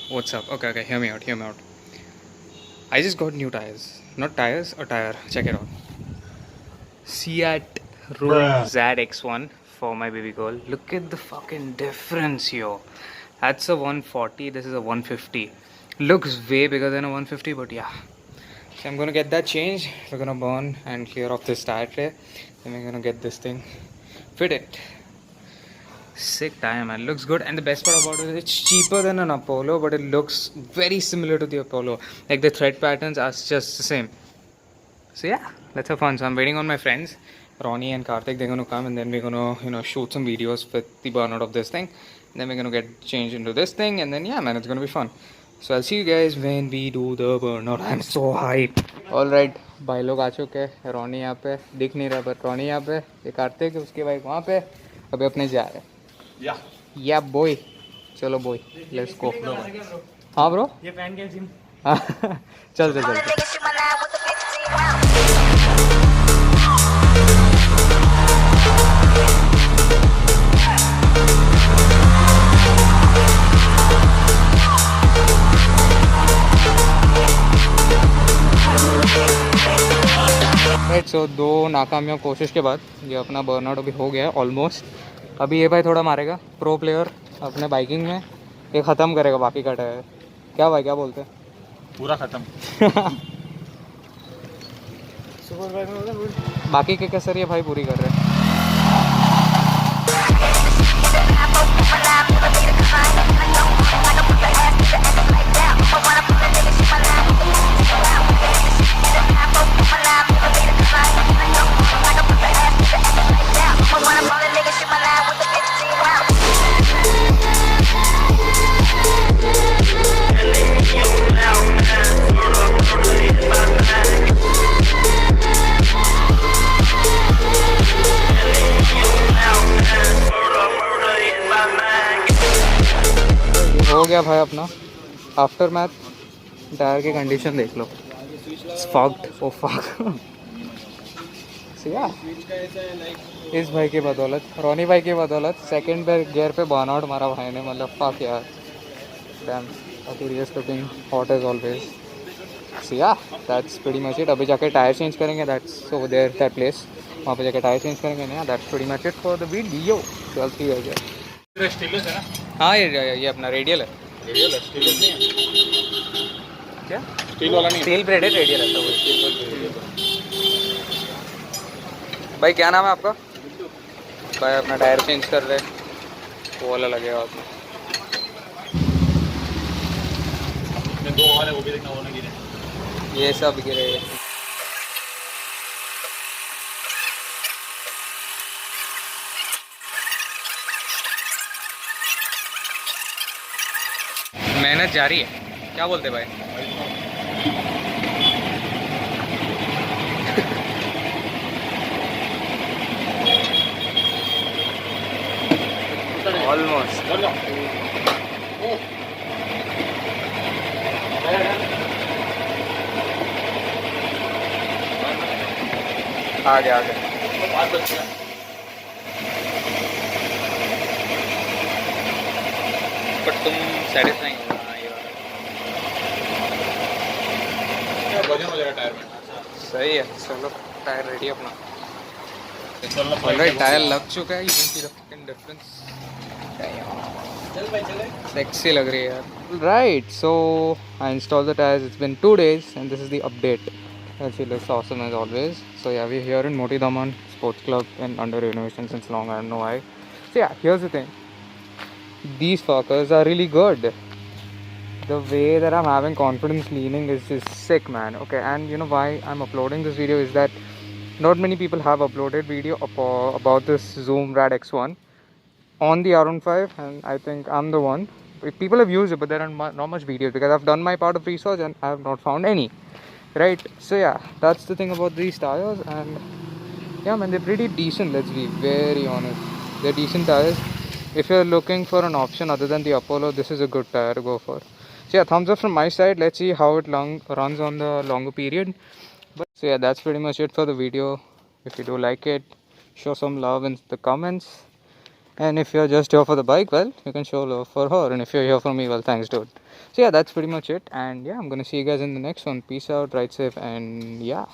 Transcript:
What's up? Okay, hear me out. I just got new tires. Not tires, a tire. Check it out. Ceat Zoom Rad X1 for my baby girl. Look at the fucking difference here. That's a 140, this is a 150. Looks way bigger than a 150, but yeah. So I'm gonna get that changed. We're gonna burn and clear off this tire tray. Then we're gonna get this thing fitted. Sick tire, man. Looks good, and the best part about it is it's cheaper than an Apollo, but it looks very similar to the Apollo. Like the thread patterns are just the same. So yeah, let's have fun. So I'm waiting on my friends, Ronnie and Karthik. They're gonna come, and then we're gonna shoot some videos with the burnout of this thing. And then we're gonna get changed into this thing, and then yeah, man, it's gonna be fun. So I'll see you guys when we do the burnout. I'm so hyped. All right, भाई लोग आ चुके हैं. Ronnie यहाँ पे दिख नहीं रहा, पर रॉनी यहाँ पे, ये कार्तिक उसके बाइक वहाँ पे. अभी अपने जा रहे हैं. या बॉय, चलो बॉय, लेट्स गो. हाँ ब्रो, ये फैन के जिम. चल चल चल. राइट, सो 2 नाकामयाब कोशिश के बाद ये अपना बर्नआउट अभी हो गया है ऑलमोस्ट. अभी ये भाई थोड़ा मारेगा, प्रो प्लेयर अपने बाइकिंग में, ये ख़त्म करेगा बाकी का टायर. क्या भाई, क्या बोलते हैं? पूरा ख़त्म. बाकी के कसर ये भाई पूरी कर रहे हैं. हो गया भाई अपना आफ्टर मैथ. टायर की कंडीशन देख लो, फॉग्ड. Oh fuck. इस भाई की बदौलत, रोनी भाई की बदौलत सेकंड गियर पे बर्नआउट मारा भाई ने. मतलब फक यार. Dam, Aquarius looking hot as always. So yeah, that's pretty much it. अभी जाके टायर चेंज करेंगे. That's over there, that place. वहाँ पे जाके टायर चेंज करेंगे. ना, that's pretty much it for the video. So I'll see you guys. Stainless है ना? हाँ, ये अपना रेडियल है. रेडियल है, स्टेनलेस नहीं है. क्या? स्टील वाला नहीं है. स्टील ब्रेडेड रेडियल है. तो भाई क्या नाम है आपका? भाई अपना टायर चेंज कर रहे, वो वाला लगेगा आपको. दो और है, वो भी देखना, वो ना गिरे. ये सब गिरे. मेहनत जारी है. क्या बोलते भाई? ऑलमोस्ट. आ गया. बट तुम सेटिस्फाइंग हो. वजन हो जाएगा टायर में. सही है. चलो टायर रेडी अपना. ऑलराइट, टायर लग चुका है. You can see the fucking difference. Sexy लग रही है यार. Right, so I install the tyres. It's been 2 days and this is the update. She looks awesome as always. So yeah, we're here in Moti Daman Sports Club and under renovation since long. I don't know why. So yeah, here's the thing. These fuckers are really good. The way that I'm having confidence leaning is just sick, man. Okay, and you know why I'm uploading this video is that not many people have uploaded video about this Zoom Rad X1 on the R15, and I think I'm the one. People have used it, but there are not much videos because I've done my part of research and I have not found any. Right, so yeah, that's the thing about these tires. And yeah man, they're pretty decent. Let's be very honest, they're decent tires. If you're looking for an option other than the Apollo, this is a good tire to go for. So yeah, thumbs up from my side. Let's see how it runs on the longer period. But so yeah, that's pretty much it for the video. If you do like it, show some love in the comments. And if you're just here for the bike, well, you can show love for her. And if you're here for me, well, thanks, dude. So yeah, that's pretty much it. And yeah, I'm gonna see you guys in the next one. Peace out, ride safe, and yeah.